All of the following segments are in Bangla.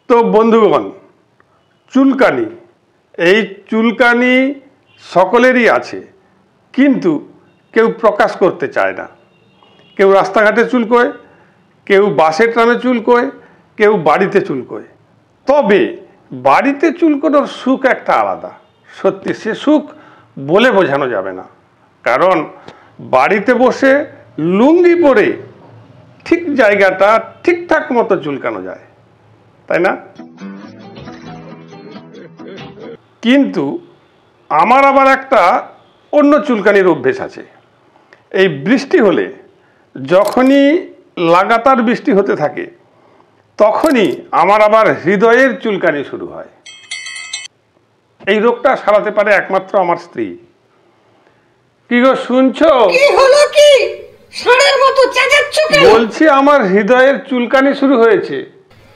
তো বন্ধুগণ, চুলকানি, এই চুলকানি সকলেরই আছে, কিন্তু কেউ প্রকাশ করতে চায় না। কেউ রাস্তাঘাটে চুলকোয়, কেউ বাসে ট্রামে চুলকোয়, কেউ বাড়িতে চুলকোয়। তবে বাড়িতে চুলকোনোর সুখ একটা আলাদা। সত্যি সে সুখ বলে বোঝানো যাবে না, কারণ বাড়িতে বসে লুঙ্গি পরে ঠিক জায়গাটা ঠিকঠাক মতো চুলকানো যায়, তাই না? কিন্তু আমার আবার একটা অন্য চুলকানির অভ্যেস আছে। এই বৃষ্টি হলে, যখনই লাগাতার বৃষ্টি হতে থাকে, তখনই আমার আবার হৃদয়ের চুলকানি শুরু হয়। এই রোগটা সারাতে পারে একমাত্র আমার স্ত্রী। কি গো, শুনছো? কি হলো? কি ষাঁড়ের মতো চেঁচাচ্ছ কেন? বলছি আমার হৃদয়ের চুলকানি শুরু হয়েছে।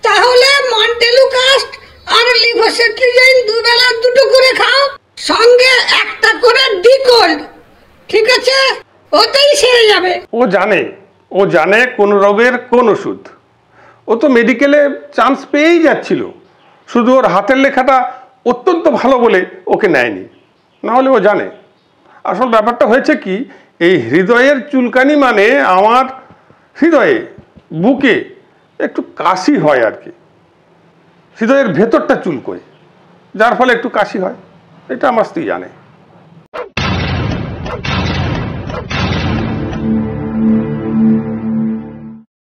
তাহলে মন্টেলুকাস্ট আর লিভোসেট্রিজিন দুবেলা দুটো করে খাও, সঙ্গে একটা করে ডিকোল্ড। ঠিক আছে, ওতেই সেরে যাবে। ও জানে কোন রোগের কোন ওষুধ। ও তো মেডিকেলে চান্স পেয়েই যাচ্ছিল, শুধু ওর হাতের লেখাটা অত্যন্ত ভালো বলে ওকে নেয়নি, নাহলে ও জানে। আসল ব্যাপারটা হয়েছে কি, এই হৃদয়ের চুলকানি মানে আমার হৃদয়ে, বুকে একটু কাশি হয় আর কি। হৃদয়ের ভেতরটা চুলকোয়, যার ফলে একটু কাশি হয়। এটা আমার স্ত্রী জানে।